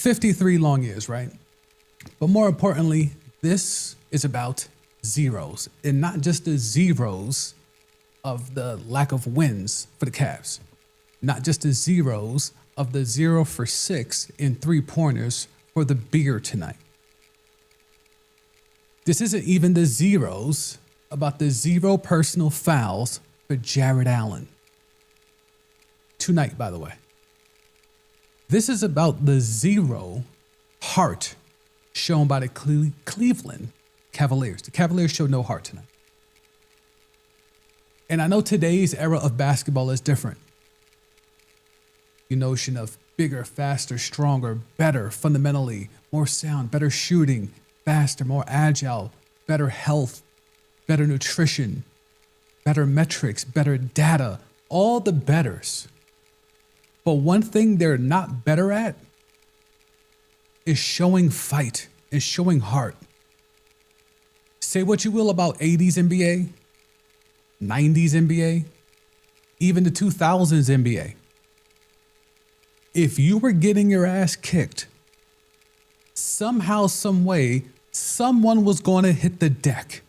53 long years, right? But more importantly, this is about zeros, and not just the zeros of the lack of wins for the Cavs, not just the zeros of the 0 for 6 in 3-pointers for the beer tonight. This isn't even the zeros about the 0 personal fouls for Jared Allen. Tonight, by the way. This is about the 0 heart shown by the Cleveland Cavaliers. The Cavaliers showed no heart tonight. And I know today's era of basketball is different. The notion of bigger, faster, stronger, better, fundamentally, more sound, better shooting, faster, more agile, better health, better nutrition, better metrics, better data, all the betters. But one thing they're not better at is showing fight, is showing heart. Say what you will about 80s NBA, 90s NBA, even the 2000s NBA. If you were getting your ass kicked, somehow, some way, someone was going to hit the deck.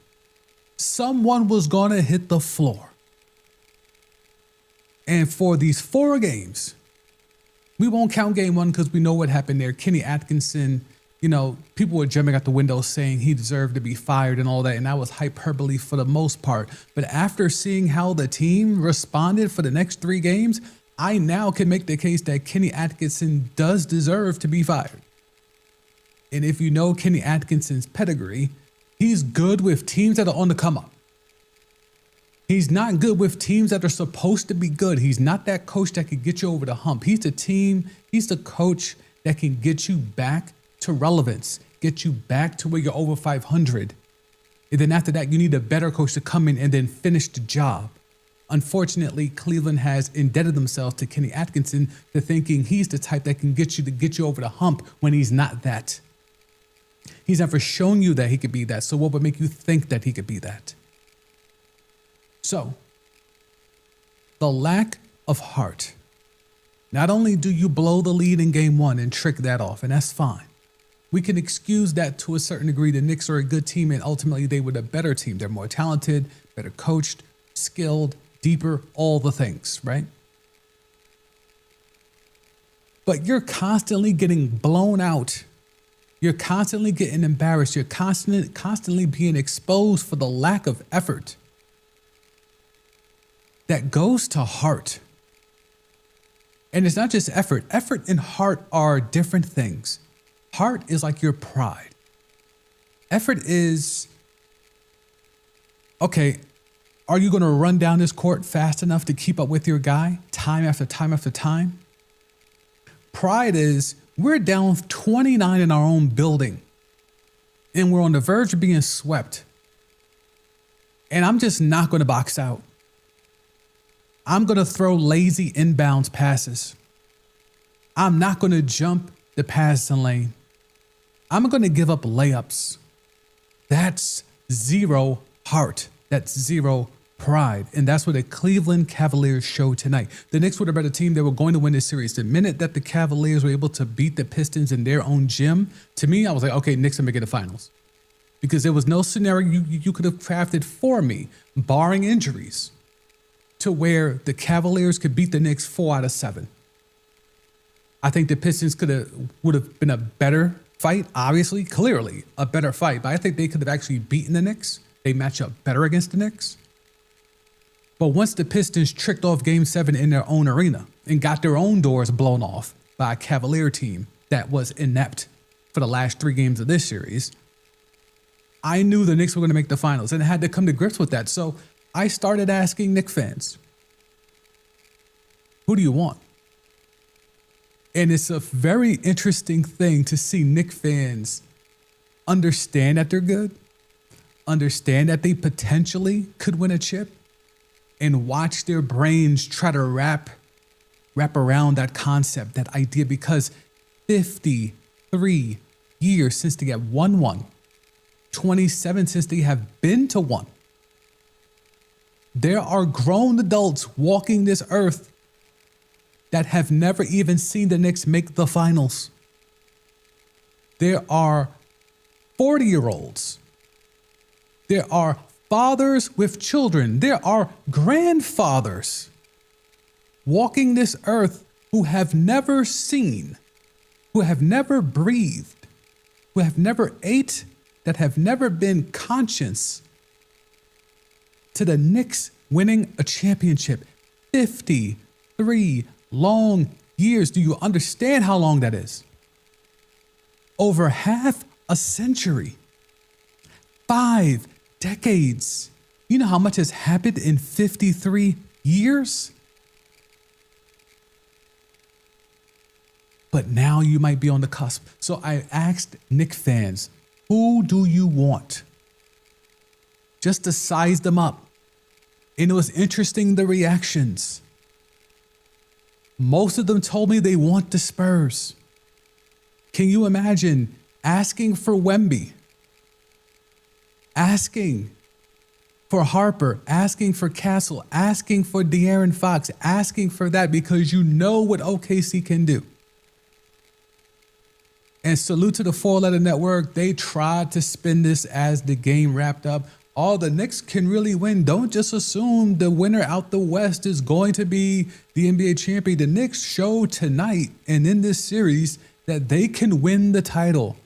Someone was going to hit the floor. And for these 4 games, we won't count game 1 because we know what happened there. Kenny Atkinson, people were jumping out the window saying he deserved to be fired and all that, and that was hyperbole for the most part. But after seeing how the team responded for the next 3 games, I now can make the case that Kenny Atkinson does deserve to be fired. And if you know Kenny Atkinson's pedigree, he's good with teams that are on the come up. He's not good with teams that are supposed to be good. He's not that coach that can get you over the hump. He's the coach that can get you back to relevance, get you back to where you're over 500. And then after that, you need a better coach to come in and then finish the job. Unfortunately, Cleveland has indebted themselves to Kenny Atkinson to thinking he's the type that can get you over the hump when he's not that. He's never shown you that he could be that. So what would make you think that he could be that? So, the lack of heart. Not only do you blow the lead in game 1 and trick that off, and that's fine. We can excuse that to a certain degree. The Knicks are a good team, and ultimately they were the better team. They're more talented, better coached, skilled, deeper, all the things, right? But you're constantly getting blown out. You're constantly getting embarrassed. You're constantly being exposed for the lack of effort. That goes to heart. And it's not just effort. Effort and heart are different things. Heart is like your pride. Effort is, okay, are you going to run down this court fast enough to keep up with your guy time after time after time? Pride is, we're down 29 in our own building and we're on the verge of being swept. And I'm just not going to box out. I'm going to throw lazy inbounds passes. I'm not going to jump the passing lane. I'm going to give up layups. That's 0 heart. That's 0 pride. And that's what the Cleveland Cavaliers showed tonight. The Knicks were the better team. They were going to win this series. The minute that the Cavaliers were able to beat the Pistons in their own gym, to me, I was like, okay, Knicks are making the finals. Because there was no scenario you could have crafted for me, barring injuries, to where the Cavaliers could beat the Knicks 4 out of 7. I think the Pistons would have been a better fight, obviously, clearly a better fight, but I think they could have actually beaten the Knicks. They match up better against the Knicks. But once the Pistons tricked off Game 7 in their own arena and got their own doors blown off by a Cavalier team that was inept for the last 3 games of this series, I knew the Knicks were going to make the finals, and I had to come to grips with that. So I started asking Knicks fans, who do you want? And it's a very interesting thing to see Knicks fans understand that they're good, understand that they potentially could win a chip, and watch their brains try to wrap around that concept, that idea, because 53 years since they have won one, 27 since they have been to one. There are grown adults walking this earth that have never even seen the Knicks make the finals. There are 40-year-olds. There are fathers with children. There are grandfathers walking this earth who have never seen, who have never breathed, who have never ate, that have never been conscious to the Knicks winning a championship. 53 long years. Do you understand how long that is? Over half a century. 5 decades. You know how much has happened in 53 years? But now you might be on the cusp. So I asked Knicks fans, who do you want? Just to size them up. And it was interesting, the reactions. Most of them told me they want the Spurs. Can you imagine asking for Wemby, asking for Harper, asking for Castle, asking for De'Aaron Fox, asking for that because you know what OKC can do? And salute to the 4-letter network. They tried to spin this as the game wrapped up. Oh, the Knicks can really win. Don't just assume the winner out the West is going to be the NBA champion. The Knicks showed tonight and in this series that they can win the title.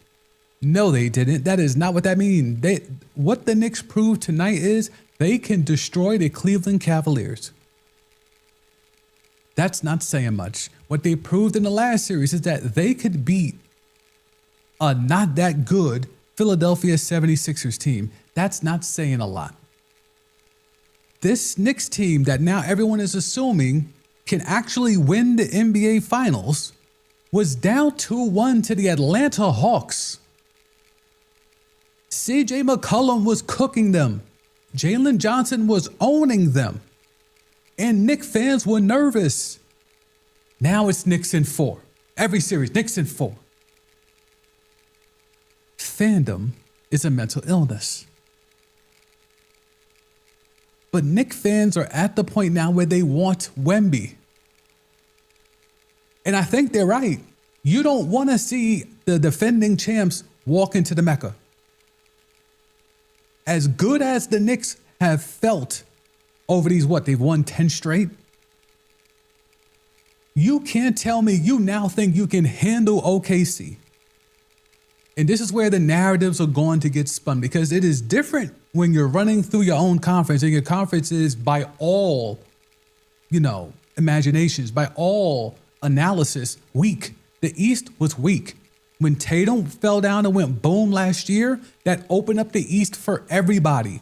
No, they didn't. That is not what that means. What the Knicks proved tonight is they can destroy the Cleveland Cavaliers. That's not saying much. What they proved in the last series is that they could beat a not that good Philadelphia 76ers team. That's not saying a lot. This Knicks team that now everyone is assuming can actually win the NBA Finals was down 2-1 to the Atlanta Hawks. CJ McCollum was cooking them. Jalen Johnson was owning them. And Knicks fans were nervous. Now it's Knicks in 4. Every series, Knicks in 4. Fandom is a mental illness. But Knicks fans are at the point now where they want Wemby. And I think they're right. You don't want to see the defending champs walk into the Mecca. As good as the Knicks have felt over these, they've won 10 straight. You can't tell me you now think you can handle OKC. And this is where the narratives are going to get spun, because it is different when you're running through your own conference and your conference is, by all, imaginations, by all analysis, weak. The East was weak. When Tatum fell down and went boom last year, that opened up the East for everybody.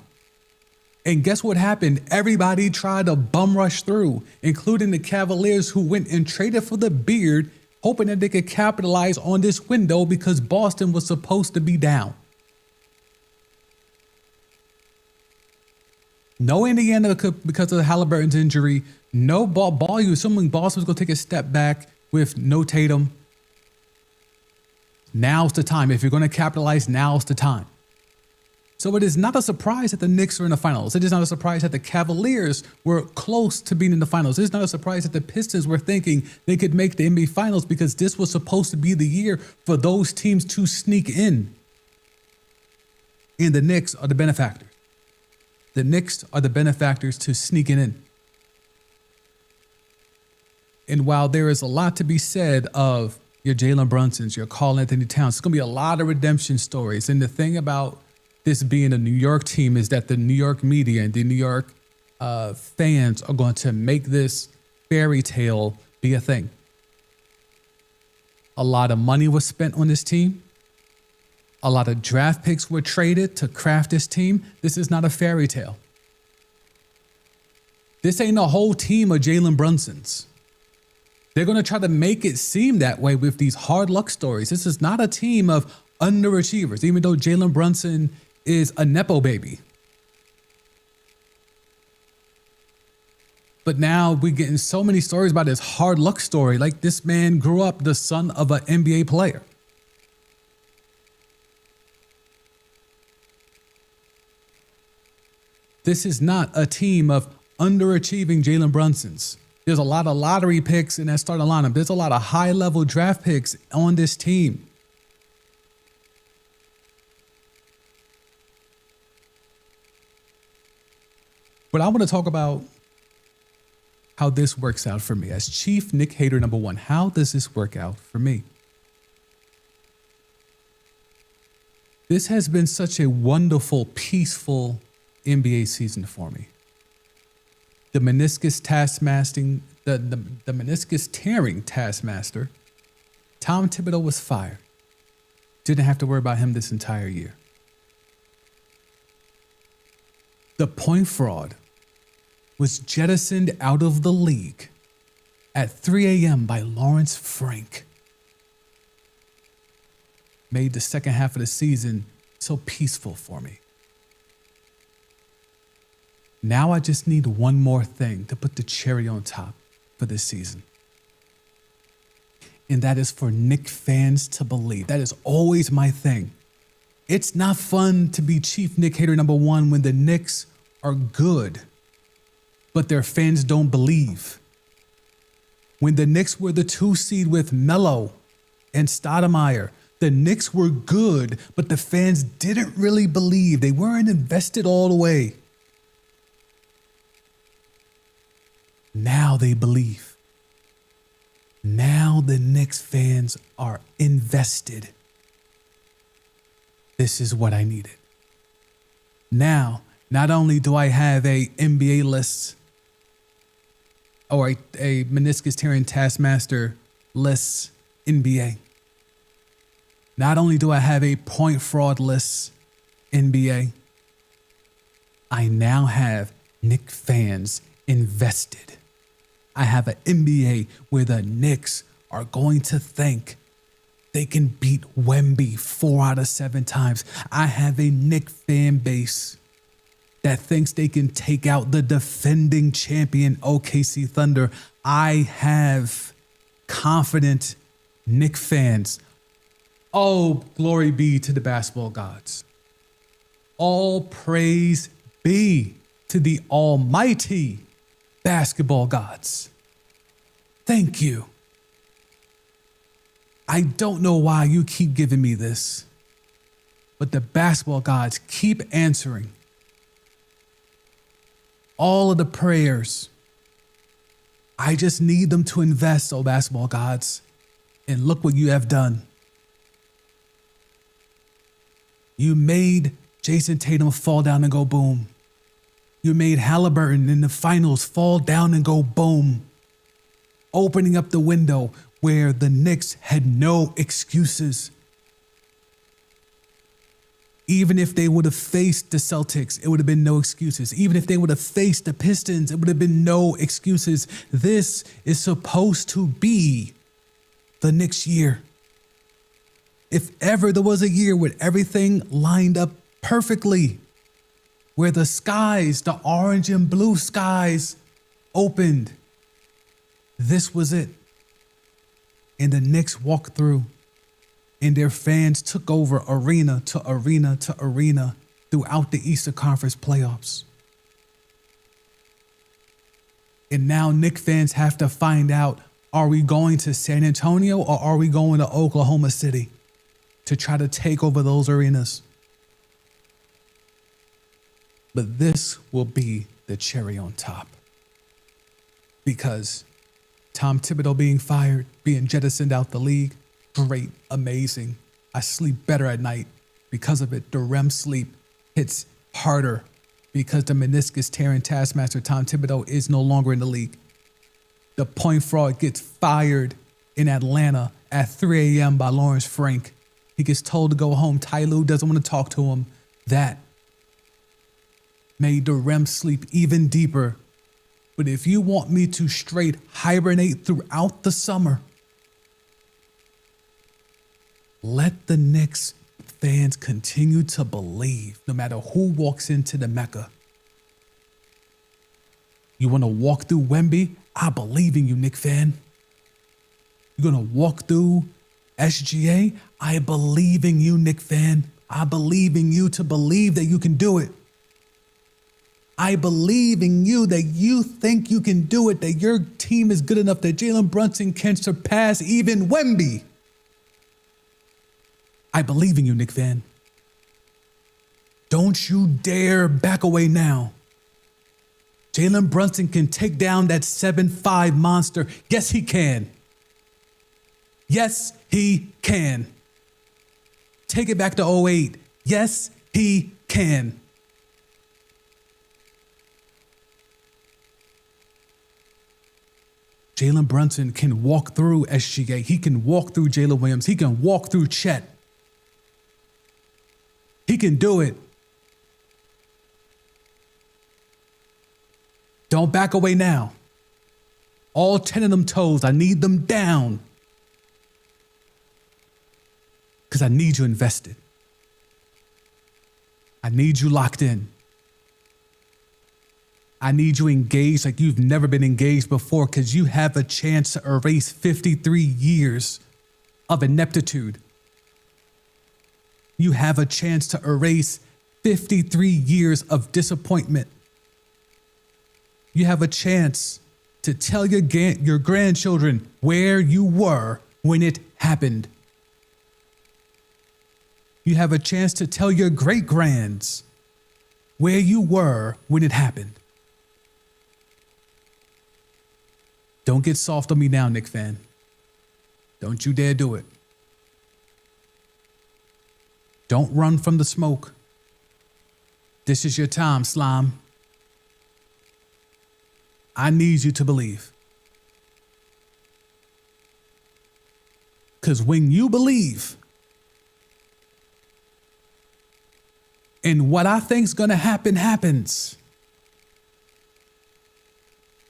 And guess what happened? Everybody tried to bum rush through, including the Cavaliers, who went and traded for the beard, hoping that they could capitalize on this window because Boston was supposed to be down. No Indiana because of Halliburton's injury. No ball. You assuming Boston was going to take a step back with no Tatum. Now's the time. If you're going to capitalize, now's the time. So it is not a surprise that the Knicks are in the finals. It is not a surprise that the Cavaliers were close to being in the finals. It is not a surprise that the Pistons were thinking they could make the NBA Finals, because this was supposed to be the year for those teams to sneak in. And the Knicks are the benefactors. The Knicks are the benefactors to sneaking in. And while there is a lot to be said of your Jalen Brunsons, your Karl Anthony Towns, it's going to be a lot of redemption stories. And the thing about this being a New York team is that the New York media and the New York fans are going to make this fairy tale be a thing. A lot of money was spent on this team. A lot of draft picks were traded to craft this team. This is not a fairy tale. This ain't a whole team of Jalen Brunsons. They're going to try to make it seem that way with these hard luck stories. This is not a team of underachievers, even though Jalen Brunson is a Nepo baby. But now we're getting so many stories about this hard luck story. Like, this man grew up the son of an NBA player. This is not a team of underachieving Jalen Brunsons. There's a lot of lottery picks in that starting lineup. There's a lot of high-level draft picks on this team. But I want to talk about how this works out for me. As Chief Nick hater number one, how does this work out for me? This has been such a wonderful, peaceful NBA season for me. The meniscus tearing taskmaster, Tom Thibodeau, was fired. Didn't have to worry about him this entire year. The point fraud was jettisoned out of the league at 3 a.m. by Lawrence Frank. Made the second half of the season so peaceful for me. Now I just need one more thing to put the cherry on top for this season. And that is for Knicks fans to believe. That is always my thing. It's not fun to be Chief Nick hater number one when the Knicks are good, but their fans don't believe. When the Knicks were the 2 seed with Melo and Stoudemire, the Knicks were good, but the fans didn't really believe. They weren't invested all the way. Now they believe. Now the Knicks fans are invested. This is what I needed. Now, not only do I have a NBA list or a meniscus tearing taskmaster list NBA. Not only do I have a point fraud list NBA, I now have Knicks fans invested. I have an NBA where the Knicks are going to think they can beat Wemby 4 out of 7 times. I have a Knicks fan base that thinks they can take out the defending champion OKC Thunder. I have confident Knicks fans. Oh, glory be to the basketball gods. All praise be to the almighty basketball gods. Thank you. I don't know why you keep giving me this, but the basketball gods keep answering all of the prayers. I just need them to invest, oh basketball gods, and look what you have done. You made Jason Tatum fall down and go boom. You made Halliburton in the finals fall down and go boom, opening up the window where the Knicks had no excuses. Even if they would have faced the Celtics, it would have been no excuses. Even if they would have faced the Pistons, it would have been no excuses. This is supposed to be the Knicks year. If ever there was a year where everything lined up perfectly, where the skies, the orange and blue skies opened, this was it. And the Knicks walked through, and their fans took over arena to arena to arena throughout the Eastern Conference playoffs. And now Knicks fans have to find out, are we going to San Antonio or are we going to Oklahoma City to try to take over those arenas? But this will be the cherry on top. Because Tom Thibodeau being fired, being jettisoned out the league, great, amazing. I sleep better at night because of it. The REM sleep hits harder because the meniscus tearing taskmaster Tom Thibodeau is no longer in the league. The point fraud gets fired in Atlanta at 3 a.m. by Lawrence Frank. He gets told to go home. Ty Lue doesn't want to talk to him. That made the REM sleep even deeper. But if you want me to straight hibernate throughout the summer, let the Knicks fans continue to believe no matter who walks into the Mecca. You want to walk through Wemby? I believe in you, Knicks fan. You're going to walk through SGA? I believe in you, Knicks fan. I believe in you to believe that you can do it. I believe in you that you think you can do it, that your team is good enough that Jalen Brunson can surpass even Wemby. I believe in you, Knicks fan. Don't you dare back away now. Jalen Brunson can take down that 7'5" monster. Yes, he can. Yes, he can. Take it back to '08. Yes, he can. Jalen Brunson can walk through SGA. He can walk through Jalen Williams. He can walk through Chet. He can do it. Don't back away now. All 10 of them toes, I need them down. Because I need you invested. I need you locked in. I need you engaged like you've never been engaged before, because you have a chance to erase 53 years of ineptitude. You have a chance to erase 53 years of disappointment. You have a chance to tell your grandchildren where you were when it happened. You have a chance to tell your great-grands where you were when it happened. Don't get soft on me now, Knicks fan. Don't you dare do it. Don't run from the smoke. This is your time, slime. I need you to believe. Because when you believe in what I think's going to happen happens,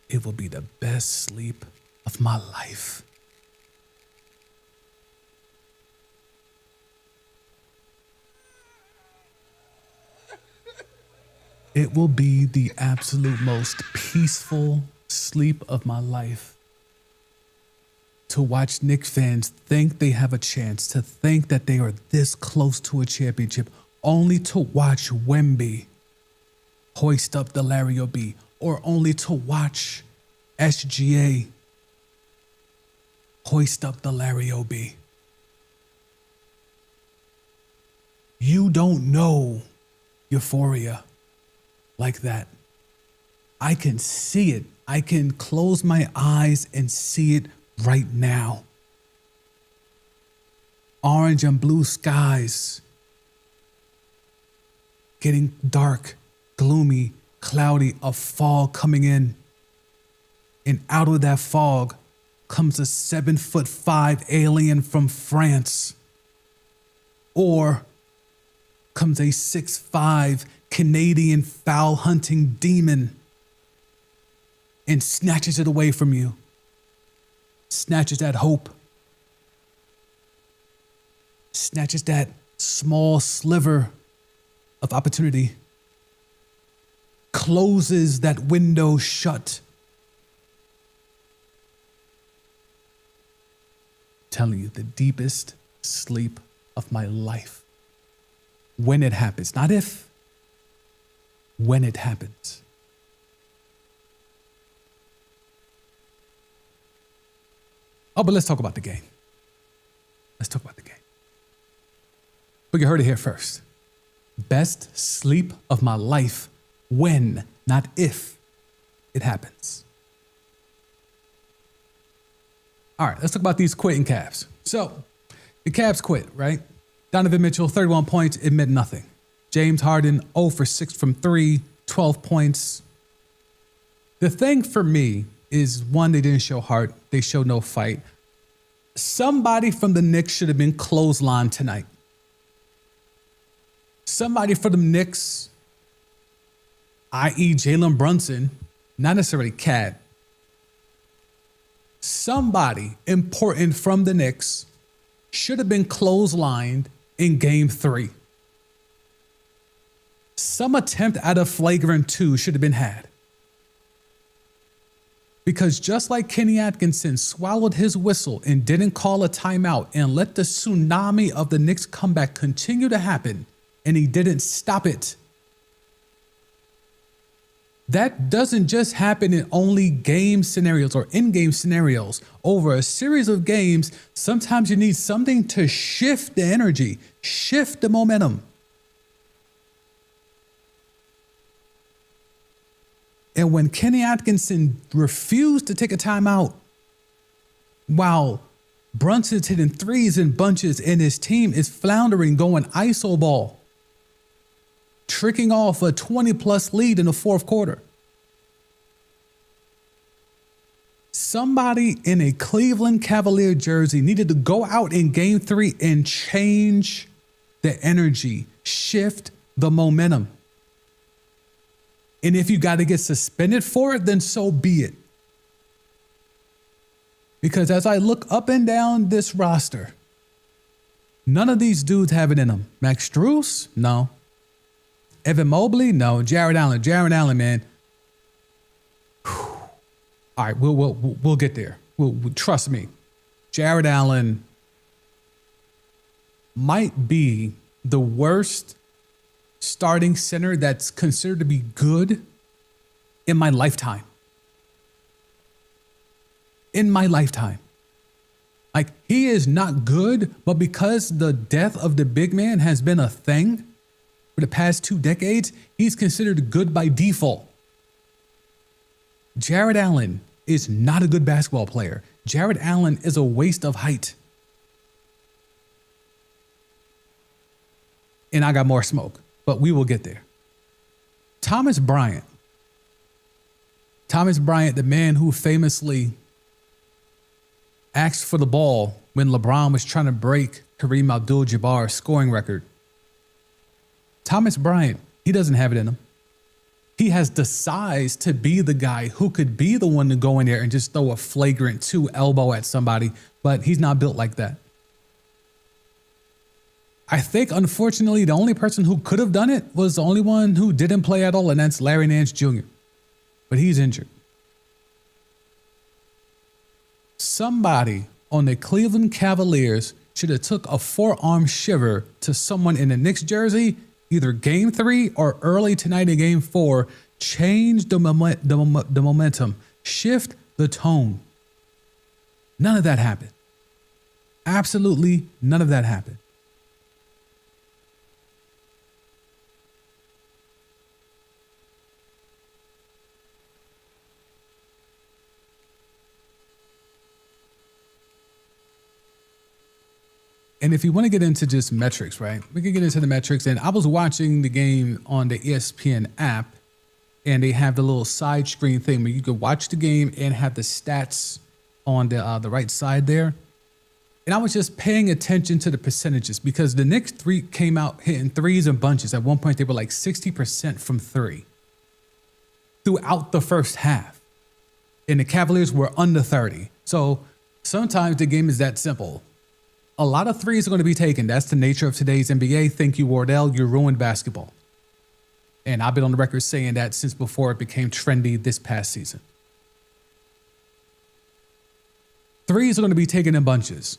it will be the best sleep of my life. It will be the absolute most peaceful sleep of my life to watch Knicks fans think they have a chance, to think that they are this close to a championship, only to watch Wemby hoist up the Larry O.B., or only to watch SGA hoist up the Larry O.B. You don't know euphoria like that. I can see it. I can close my eyes and see it right now. Orange and blue skies getting dark, gloomy, cloudy, a fog coming in. And out of that fog comes a 7'5" alien from France. Or comes a 6'5" Canadian foul hunting demon and snatches it away from you. Snatches that hope. Snatches that small sliver of opportunity. Closes that window shut. Telling you, the deepest sleep of my life. When it happens, not if, when it happens. Oh, but let's talk about the game. Let's talk about the game. But you heard it here first. Best sleep of my life when, not if, it happens. All right, let's talk about these quitting Cavs. So, the Cavs quit, right? Donovan Mitchell, 31 points, it meant nothing. James Harden, 0 for 6 from 3, 12 points. The thing for me is, one, they didn't show heart. They showed no fight. Somebody from the Knicks should have been clotheslined tonight. Somebody for the Knicks, i.e. Jalen Brunson, not necessarily Cat. Somebody important from the Knicks should have been clotheslined in Game 3. Some attempt at a flagrant 2 should have been had. Because just like Kenny Atkinson swallowed his whistle and didn't call a timeout and let the tsunami of the Knicks comeback continue to happen, and he didn't stop it, that doesn't just happen in only game scenarios or in-game scenarios. Over a series of games, sometimes you need something to shift the energy, shift the momentum. And when Kenny Atkinson refused to take a timeout while Brunson's hitting threes in bunches and his team is floundering, going iso ball, tricking off a 20-plus lead in the fourth quarter. Somebody in a Cleveland Cavalier jersey needed to go out in game 3 and change the energy, shift the momentum. And if you got to get suspended for it, then so be it. Because as I look up and down this roster, none of these dudes have it in them. Max Strus? No. Evan Mobley? No. Jared Allen, man. Whew. All right, we'll get there. We'll trust me. Jared Allen might be the worst starting center that's considered to be good in my lifetime. In my lifetime. Like, he is not good, but because the death of the big man has been a thing for the past 2 decades, he's considered good by default. Jared Allen is not a good basketball player. Jared Allen is a waste of height. And I got more smoke, but we will get there. Thomas Bryant, the man who famously asked for the ball when LeBron was trying to break Kareem Abdul-Jabbar's scoring record. Thomas Bryant, he doesn't have it in him. He has the size to be the guy who could be the one to go in there and just throw a flagrant 2 elbow at somebody, but he's not built like that. I think, unfortunately, the only person who could have done it was the only one who didn't play at all, and that's Larry Nance Jr. But he's injured. Somebody on the Cleveland Cavaliers should have took a forearm shiver to someone in the Knicks jersey, either game 3 or early tonight in game 4, change the momentum, shift the tone. None of that happened. Absolutely none of that happened. And if you want to get into just metrics, right, we can get into the metrics. And I was watching the game on the ESPN app, and they have the little side screen thing where you could watch the game and have the stats on the right side there. And I was just paying attention to the percentages because the Knicks came out hitting threes and bunches. At one point, they were like 60% from 3 throughout the first half. And the Cavaliers were under 30. So sometimes the game is that simple. A lot of threes are going to be taken. That's the nature of today's NBA. Thank you, Wardell. You ruined basketball. And I've been on the record saying that since before it became trendy this past season. Threes are going to be taken in bunches.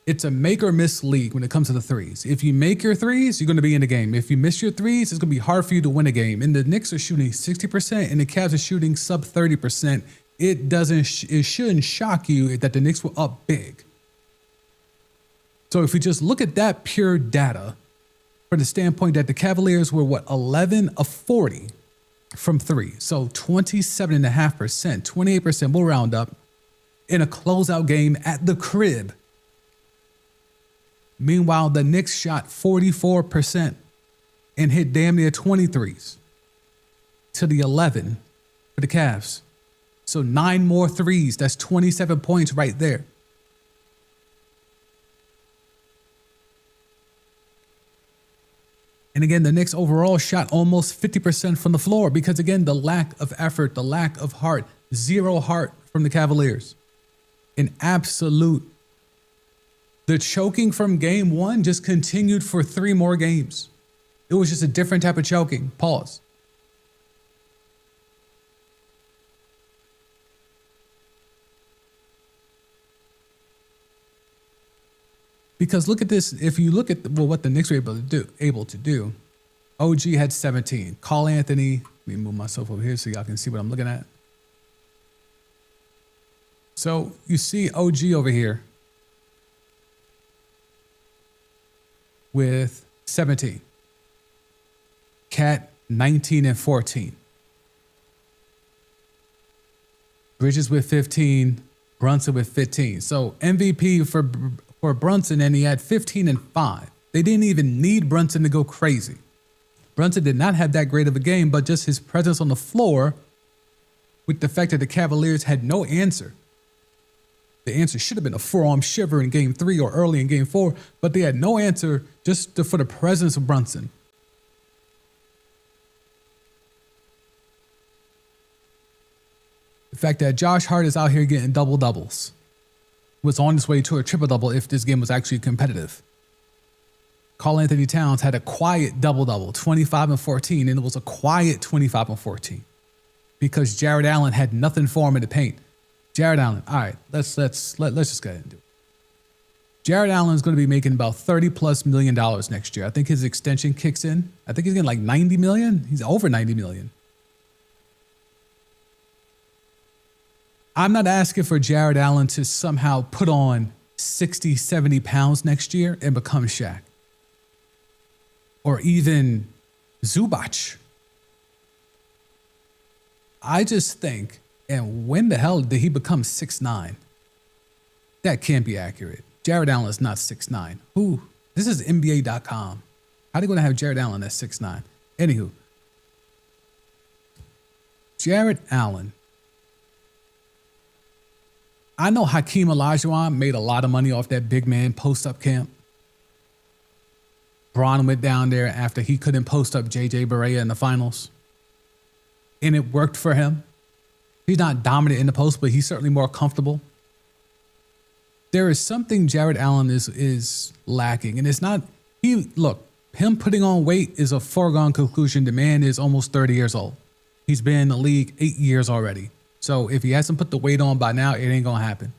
It's a make or miss league when it comes to the threes. If you make your threes, you're going to be in the game. If you miss your threes, it's going to be hard for you to win a game. And the Knicks are shooting 60% and the Cavs are shooting sub 30%. It shouldn't shock you that the Knicks were up big. So if we just look at that pure data from the standpoint that the Cavaliers were, 11 of 40 from 3. So 27.5%, 28%, we'll round up, in a closeout game at the crib. Meanwhile, the Knicks shot 44% and hit damn near 23s to the 11 for the Cavs. So 9 more threes. That's 27 points right there. And again, the Knicks overall shot almost 50% from the floor because, again, the lack of effort, the lack of heart, 0 heart from the Cavaliers. An absolute. The choking from game 1 just continued for 3 more games. It was just a different type of choking. Pause. Because look at this. If you look at what the Knicks were able to do, OG had 17. Carl Anthony. Let me move myself over here so y'all can see what I'm looking at. So you see OG over here with 17. Cat 19 and 14. Bridges with 15, Brunson with 15. So MVP for Brunson, and he had 15 and 5. They didn't even need Brunson to go crazy. Brunson did not have that great of a game, but just his presence on the floor with the fact that the Cavaliers had no answer. The answer should have been a forearm shiver in game 3 or early in game 4, but they had no answer just for the presence of Brunson. The fact that Josh Hart is out here getting double-doubles was on his way to a triple-double if this game was actually competitive. Karl Anthony Towns had a quiet double-double, 25 and 14, and it was a quiet 25 and 14 because Jared Allen had nothing for him in the paint. Jared Allen, all right, let's just go ahead and do it. Jared Allen is going to be making about $30+ million next year. I think his extension kicks in. I think he's getting like $90 million. He's over $90 million. I'm not asking for Jared Allen to somehow put on 60, 70 pounds next year and become Shaq. Or even Zubac. I just think, and when the hell did he become 6'9"? That can't be accurate. Jared Allen is not 6'9". Who? This is NBA.com. How are they going to have Jared Allen at 6'9"? Anywho, Jared Allen. I know Hakeem Olajuwon made a lot of money off that big man post-up camp. Bron went down there after he couldn't post up J.J. Barea in the finals. And it worked for him. He's not dominant in the post, but he's certainly more comfortable. There is something Jared Allen is lacking. And it's not, him putting on weight is a foregone conclusion. The man is almost 30 years old. He's been in the league 8 years already. So if he hasn't put the weight on by now, it ain't going to happen.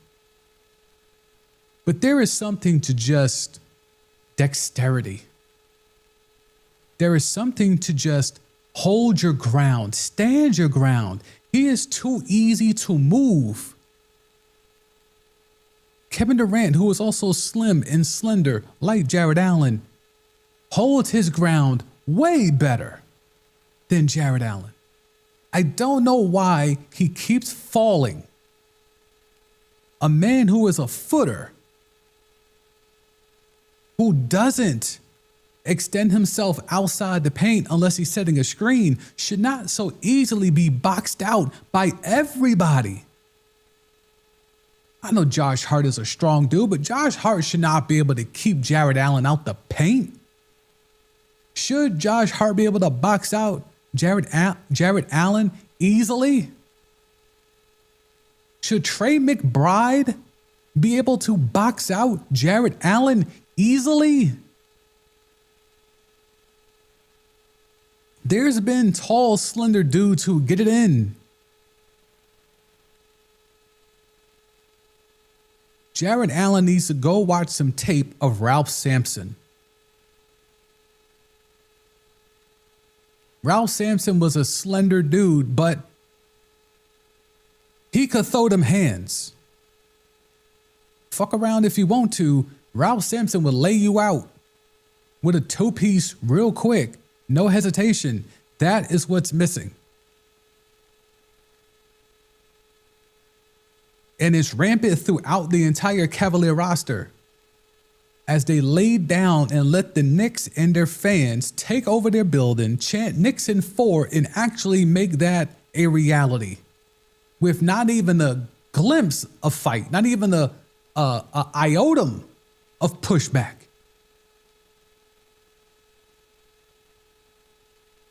But there is something to just dexterity. There is something to just hold your ground, stand your ground. He is too easy to move. Kevin Durant, who is also slim and slender like Jared Allen, holds his ground way better than Jared Allen. I don't know why he keeps falling. A man who is a footer, who doesn't extend himself outside the paint unless he's setting a screen, should not so easily be boxed out by everybody. I know Josh Hart is a strong dude, but Josh Hart should not be able to keep Jared Allen out the paint. Should Josh Hart be able to box out Jared Allen easily? Should Trey McBride be able to box out Jared Allen easily? There's been tall, slender dudes who get it in. Jared Allen needs to go watch some tape of Ralph Sampson. Ralph Sampson was a slender dude, but he could throw them hands. Fuck around if you want to. Ralph Sampson will lay you out with a two-piece real quick. No hesitation. That is what's missing. And it's rampant throughout the entire Cavalier roster as they laid down and let the Knicks and their fans take over their building, chant Knicks in 4, and actually make that a reality with not even a glimpse of fight, not even a iota of pushback.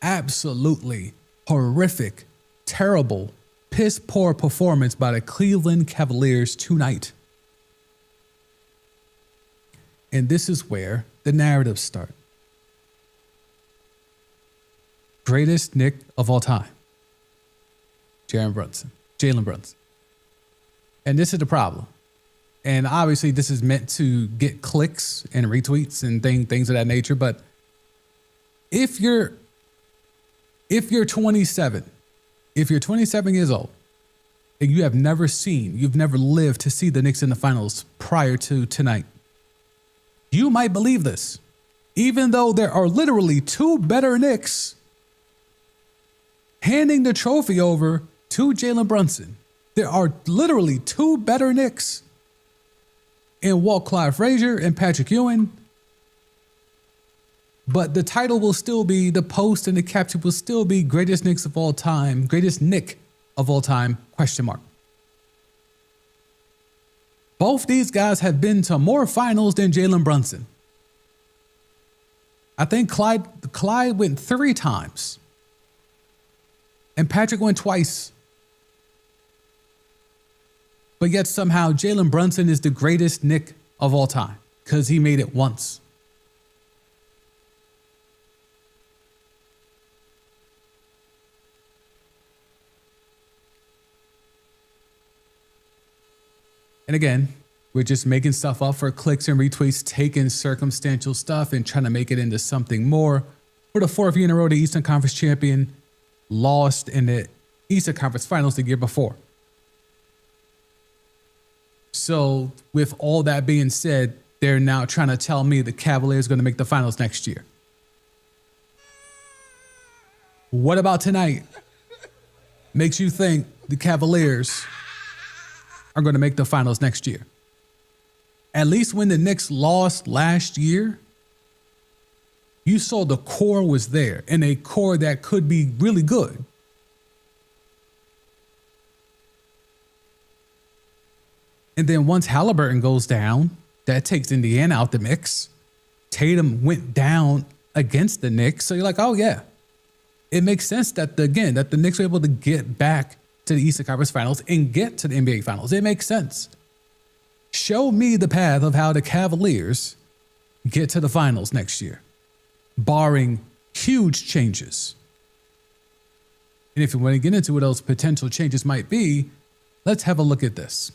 Absolutely horrific, terrible, piss poor performance by the Cleveland Cavaliers tonight. And this is where the narratives start. Greatest Knick of all time, Jalen Brunson. And this is the problem. And obviously this is meant to get clicks and retweets and things of that nature. But if you're 27 years old, and you've never lived to see the Knicks in the finals prior to tonight, you might believe this, even though there are literally two better Knicks handing the trophy over to Jalen Brunson There are literally two better Knicks in Walt Clyde Frazier and Patrick Ewing. But the title will still be, the post and the caption will still be greatest Knicks of all time, greatest Knick of all time, ? Both these guys have been to more finals than Jalen Brunson. I think Clyde went 3 times. And Patrick went twice. But yet somehow Jalen Brunson is the greatest Knick of all time because he made it once. And again, we're just making stuff up for clicks and retweets, taking circumstantial stuff and trying to make it into something more. For the 4th year in a row, the Eastern Conference champion lost in the Eastern Conference Finals the year before. So with all that being said, they're now trying to tell me the Cavaliers are going to make the finals next year. What about tonight makes you think the Cavaliers are going to make the finals next year? At least when the Knicks lost last year, you saw the core was there, and a core that could be really good. And then once Halliburton goes down, that takes Indiana out the mix. Tatum went down against the Knicks. So you're like, oh yeah, it makes sense that the Knicks were able to get back to the Eastern Conference Finals and get to the NBA Finals. It makes sense. Show me the path of how the Cavaliers get to the finals next year, barring huge changes. And if you want to get into what those potential changes might be, let's have a look at this.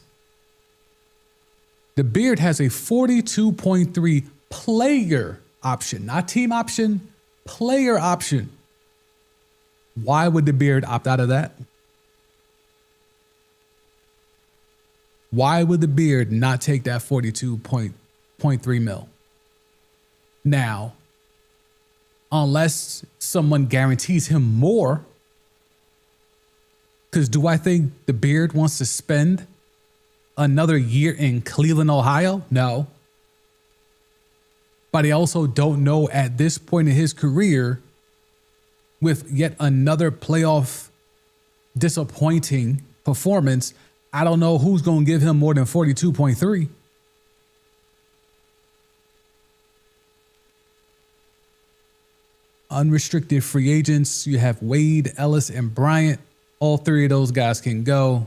The Beard has a 42.3 player option, not team option, player option. Why would the Beard opt out of that? Why would the Beard not take that 42.3 mil? Now, unless someone guarantees him more, because do I think the Beard wants to spend another year in Cleveland, Ohio? No. But I also don't know at this point in his career, with yet another playoff disappointing performance, I don't know who's going to give him more than 42.3. Unrestricted free agents, you have Wade, Ellis, and Bryant. All 3 of those guys can go.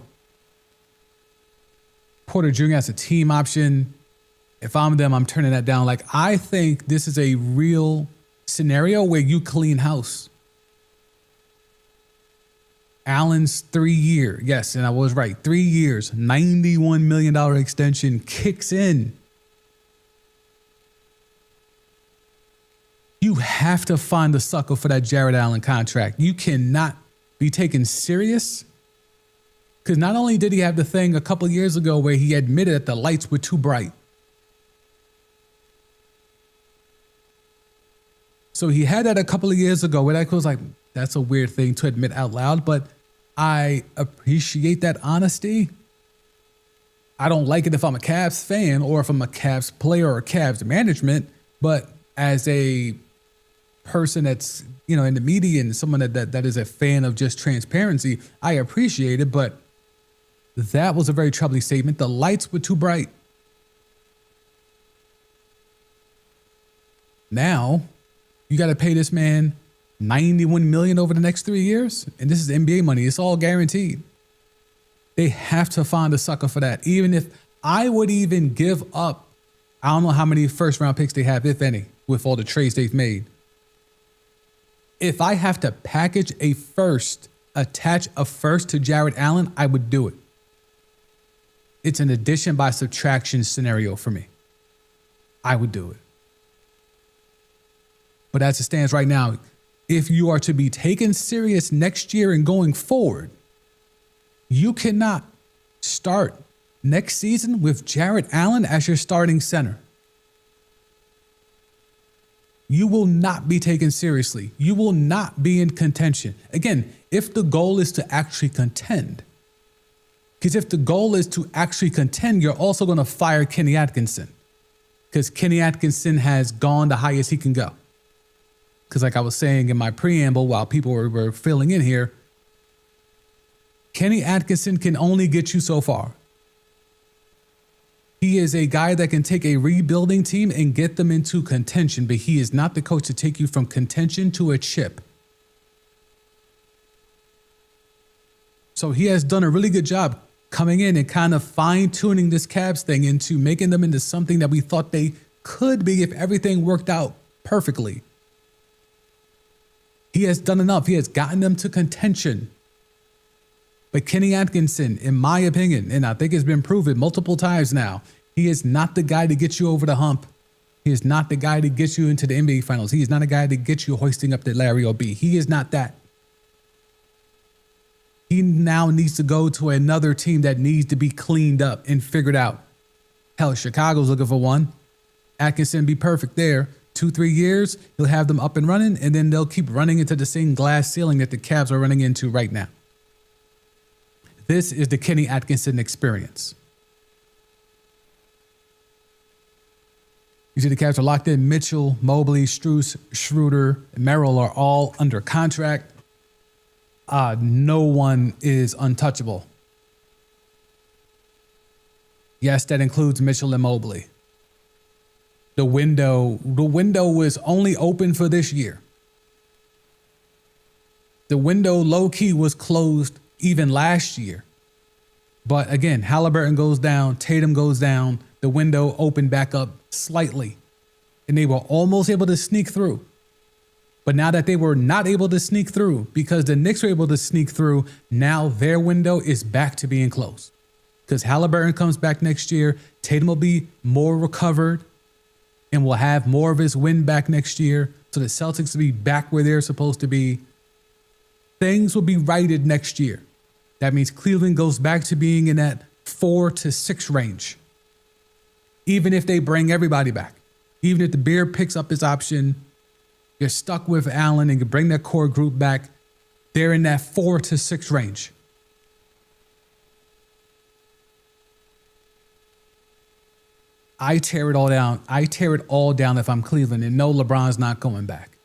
Porter Jr. has a team option. If I'm them, I'm turning that down. Like, I think this is a real scenario where you clean house. Allen's 3-year, yes, and I was right, 3 years, $91 million extension kicks in. You have to find a sucker for that Jared Allen contract. You cannot be taken serious, because not only did he have the thing a couple of years ago where he admitted that the lights were too bright. So he had that a couple of years ago where I was like, that's a weird thing to admit out loud, but I appreciate that honesty. I don't like it if I'm a Cavs fan or if I'm a Cavs player or Cavs management, but as a person that's, in the media and someone that is a fan of just transparency, I appreciate it, but that was a very troubling statement. The lights were too bright. Now, you got to pay this man $91 million over the next 3 years, and this is NBA money. It's all guaranteed. They have to find a sucker for that. Even if I would even give up, I don't know how many first-round picks they have, if any, with all the trades they've made. If I have to package a first, attach a first to Jared Allen, I would do it. It's an addition by subtraction scenario for me. I would do it. But as it stands right now, if you are to be taken serious next year and going forward, you cannot start next season with Jared Allen as your starting center. You will not be taken seriously. You will not be in contention. Again, if the goal is to actually contend, Because if the goal is to actually contend, you're also going to fire Kenny Atkinson. Because Kenny Atkinson has gone the highest he can go. Because like I was saying in my preamble while people were filling in here, Kenny Atkinson can only get you so far. He is a guy that can take a rebuilding team and get them into contention, but he is not the coach to take you from contention to a chip. So he has done a really good job coming in and kind of fine-tuning this Cavs thing into making them into something that we thought they could be if everything worked out perfectly. He has done enough. He has gotten them to contention. But Kenny Atkinson, in my opinion, and I think it's been proven multiple times now, he is not the guy to get you over the hump. He is not the guy to get you into the NBA Finals. He is not a guy to get you hoisting up the Larry O'B. He is not that. He now needs to go to another team that needs to be cleaned up and figured out. Hell, Chicago's looking for one. Atkinson be perfect there. 2-3 years, he'll have them up and running, and then they'll keep running into the same glass ceiling that the Cavs are running into right now. This is the Kenny Atkinson experience. You see the Cavs are locked in. Mitchell, Mobley, Strus, Schroeder, and Merrill are all under contract. No one is untouchable. Yes, that includes Mitchell and Mobley. The window was only open for this year. The window low-key was closed even last year. But again, Halliburton goes down, Tatum goes down, the window opened back up slightly. And they were almost able to sneak through. But now that they were not able to sneak through because the Knicks were able to sneak through, now their window is back to being closed. Because Halliburton comes back next year, Tatum will be more recovered and will have more of his win back next year. So the Celtics will be back where they're supposed to be. Things will be righted next year. That means Cleveland goes back to being in that 4 to 6 range. Even if they bring everybody back. Even if the Beard picks up his option, you're stuck with Allen and you bring that core group back. They're in that 4 to 6 range. I tear it all down. I tear it all down if I'm Cleveland, and no, LeBron's not coming back.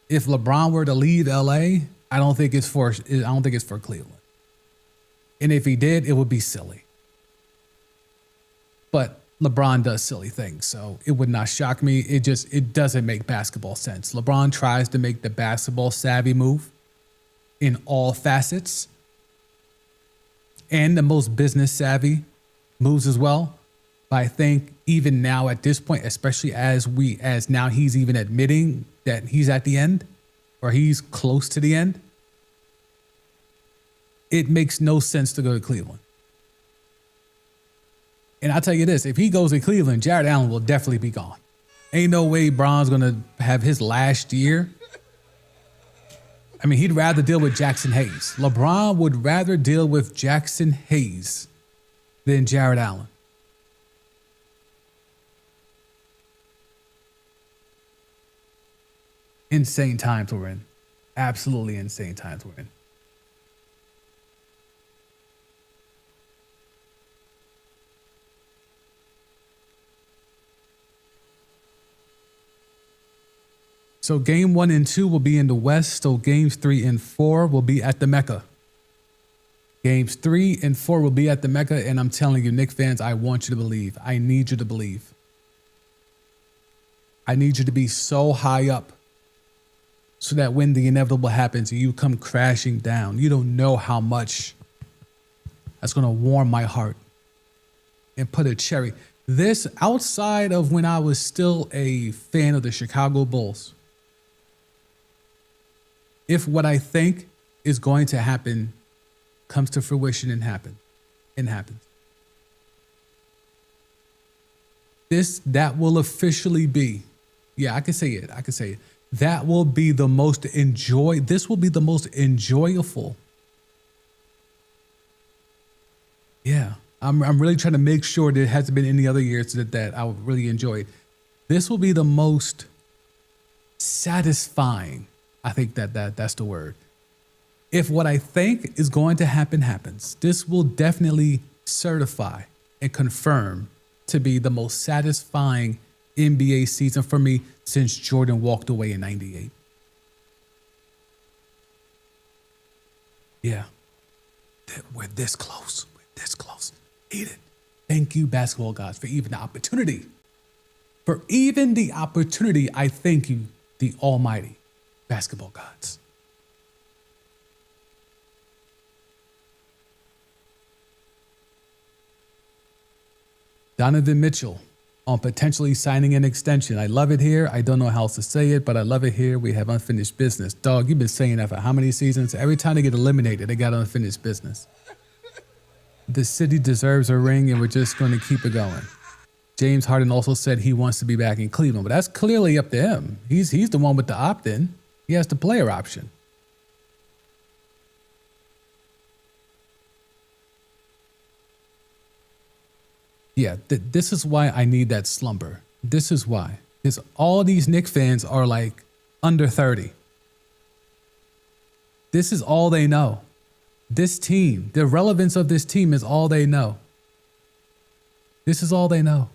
If LeBron were to leave LA, I don't think it's for Cleveland. And if he did, it would be silly. But LeBron does silly things, so it would not shock me. It doesn't make basketball sense. LeBron tries to make the basketball savvy move in all facets and the most business savvy moves as well. But I think even now at this point, especially as now he's even admitting that he's at the end or he's close to the end, it makes no sense to go to Cleveland. And I'll tell you this, if he goes to Cleveland, Jared Allen will definitely be gone. Ain't no way Bron's going to have his last year. I mean, he'd rather deal with Jackson Hayes. LeBron would rather deal with Jackson Hayes than Jared Allen. Insane times we're in. Absolutely insane times we're in. So game 1 and 2 will be in the West. So games 3 and 4 will be at the Mecca. Games 3 and 4 will be at the Mecca. And I'm telling you, Knicks fans, I want you to believe. I need you to believe. I need you to be so high up so that when the inevitable happens, you come crashing down. You don't know how much that's going to warm my heart and put a cherry. This, outside of when I was still a fan of the Chicago Bulls, if what I think is going to happen comes to fruition and happens. That will officially be, yeah, I can say it. That will be the most this will be the most enjoyable. Yeah, I'm really trying to make sure there hasn't been any other years that I would really enjoy it. This will be the most satisfying. I think that's the word. If what I think is going to happen happens, this will definitely certify and confirm to be the most satisfying NBA season for me since Jordan walked away in 98. Yeah, we're this close. We're this close. Eat it. Thank you, basketball gods, for even the opportunity. For even the opportunity, I thank you, the almighty basketball gods. Donovan Mitchell on potentially signing an extension. I love it here. I don't know how else to say it, but I love it here. We have unfinished business. Dog, you've been saying that for how many seasons? Every time they get eliminated, they got unfinished business. The city deserves a ring, and we're just going to keep it going. James Harden also said he wants to be back in Cleveland, but that's clearly up to him. He's the one with the opt-in. He has the player option. Yeah, this is why I need that slumber. This is why. Because all these Knicks fans are like under 30. This is all they know. This team, the relevance of this team is all they know. This is all they know.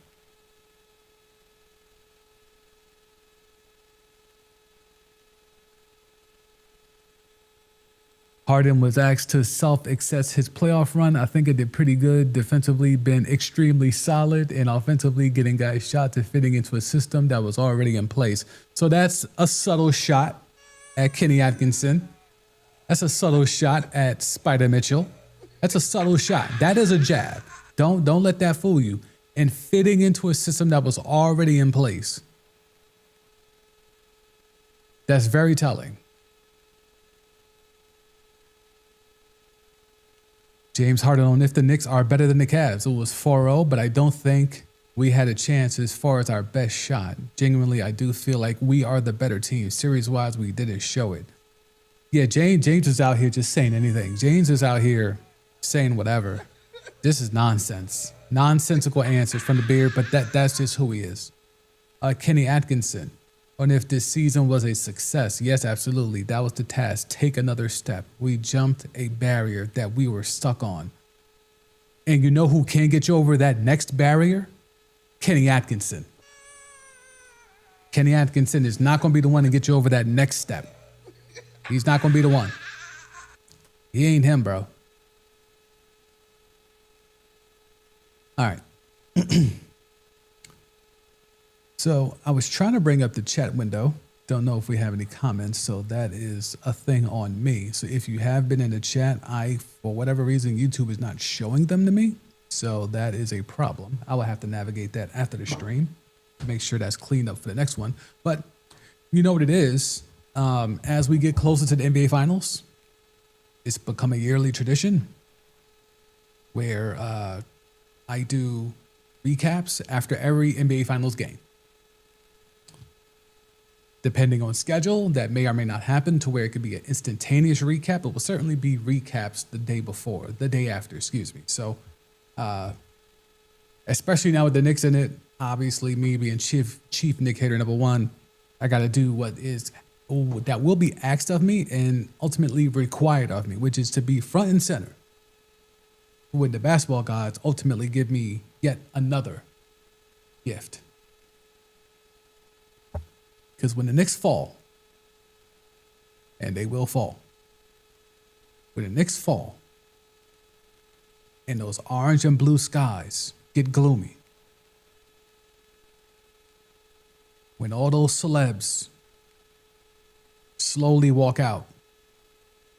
Harden was asked to self-assess his playoff run. I think it did pretty good. Defensively, been extremely solid, and offensively, getting guys shot to fitting into a system that was already in place. So that's a subtle shot at Kenny Atkinson. That's a subtle shot at Spider Mitchell. That's a subtle shot. That is a jab. Don't let that fool you. And fitting into a system that was already in place. That's very telling. James Harden on if the Knicks are better than the Cavs. It was 4-0, but I don't think we had a chance as far as our best shot. Genuinely, I do feel like we are the better team. Series-wise, we didn't show it. Yeah, James is out here just saying anything. James is out here saying whatever. This is nonsense. Nonsensical answers from the beard, but that's just who he is. Kenny Atkinson. On if this season was a success. Yes, absolutely. That was the task. Take another step. We jumped a barrier that we were stuck on. And you know who can get you over that next barrier? Kenny Atkinson. Kenny Atkinson is not going to be the one to get you over that next step. He's not going to be the one. He ain't him, bro. All right. So I was trying to bring up the chat window. Don't know if we have any comments, so that is a thing on me. So if you have been in the chat, for whatever reason, YouTube is not showing them to me. So that is a problem. I will have to navigate that after the stream to make sure that's cleaned up for the next one. But you know what it is? As we get closer to the NBA Finals, it's become a yearly tradition where I do recaps after every NBA Finals game. Depending on schedule, that may or may not happen to where it could be an instantaneous recap. It will certainly be recaps the day after, excuse me. So, especially now with the Knicks in it, obviously me being chief Knick hater number one, I got to do that will be asked of me and ultimately required of me, which is to be front and center when the basketball gods ultimately give me yet another gift. Because when the Knicks fall, and they will fall, when the Knicks fall, and those orange and blue skies get gloomy, when all those celebs slowly walk out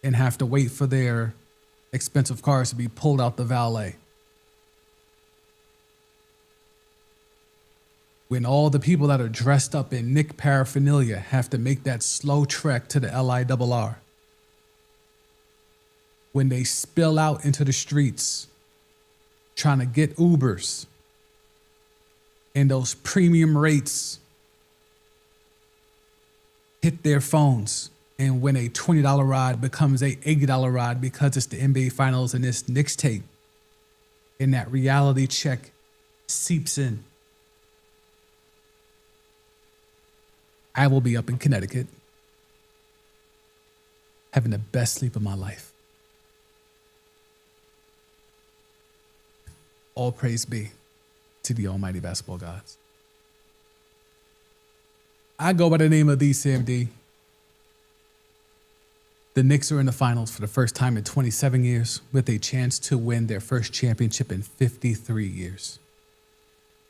and have to wait for their expensive cars to be pulled out the valet, when all the people that are dressed up in Knick paraphernalia have to make that slow trek to the LIRR, when they spill out into the streets trying to get Ubers and those premium rates hit their phones, and when a $20 ride becomes a $80 ride because it's the NBA Finals and this Knicks tape, and that reality check seeps in, I will be up in Connecticut. having the best sleep of my life. All praise be to the almighty basketball gods. I go by the name of the CMD. The Knicks are in the finals for the first time in 27 years with a chance to win their first championship in 53 years.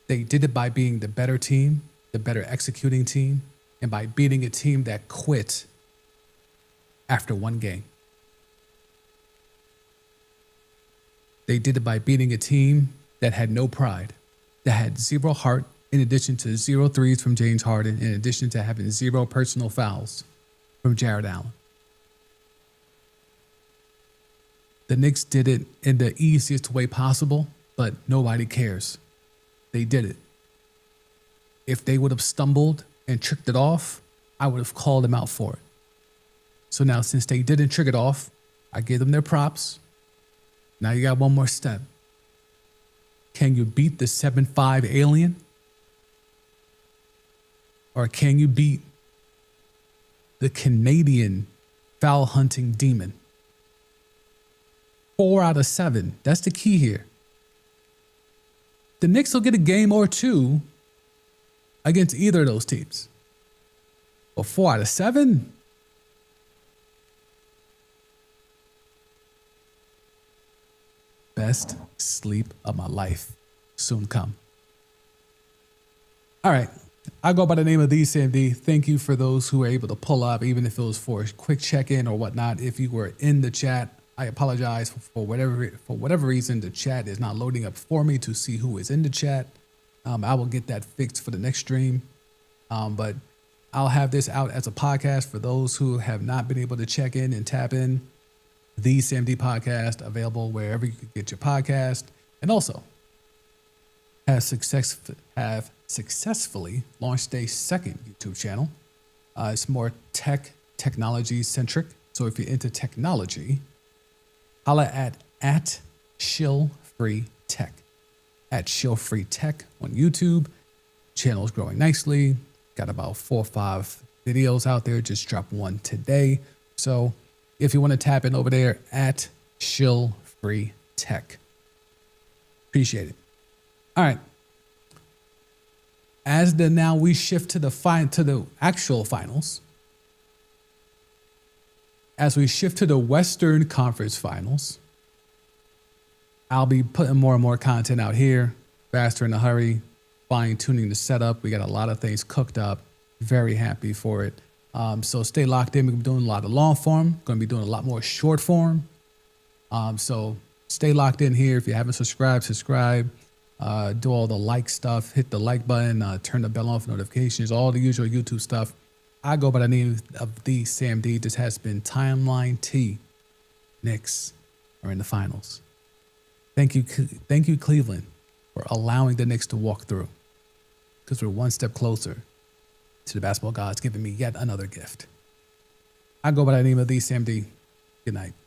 They did it by being the better team, the better executing team, and by beating a team that quit after one game. They did it by beating a team that had no pride, that had zero heart, in addition to 0 threes from James Harden, in addition to having 0 personal fouls from Jared Allen. The Knicks did it in the easiest way possible, but nobody cares. They did it. If they would have stumbled and tricked it off, I would have called them out for it. So now, since they didn't trick it off, I gave them their props. Now you got one more step. Can you beat the 7'5" alien? Or can you beat the Canadian foul hunting demon? 4 out of 7. That's the key here. The Knicks will get a game or two against either of those teams. But 4 out of 7? Best sleep of my life soon come. All right. I go by the name of the CMD. Thank you for those who were able to pull up, even if it was for a quick check-in or whatnot. If you were in the chat, I apologize for whatever reason the chat is not loading up for me to see who is in the chat. I will get that fixed for the next stream. But I'll have this out as a podcast for those who have not been able to check in and tap in. The CMD podcast, available wherever you can get your podcast, and also have successfully launched a second YouTube channel. It's more technology centric. So if you're into technology, holla at Shill Free Tech. At Shill Free Tech on YouTube. Channel's growing nicely. Got about 4 or 5 videos out there. Just dropped one today. So if you want to tap in over there, at Shill Free Tech. Appreciate it. All right. As now we shift to the actual finals. As we shift to the Western Conference Finals, I'll be putting more and more content out here, faster in a hurry, fine-tuning the setup. We got a lot of things cooked up. Very happy for it. So stay locked in. We're doing a lot of long form. Going to be doing a lot more short form. So stay locked in here. If you haven't subscribed, subscribe. Do all the like stuff. Hit the like button. Turn the bell on for notifications. All the usual YouTube stuff. I go by the name of the Sam D. This has been Timeline T. Knicks are in the finals. Thank you, Cleveland, for allowing the Knicks to walk through. Because we're one step closer to the basketball gods giving me yet another gift. I go by the name of the Sam D. Good night.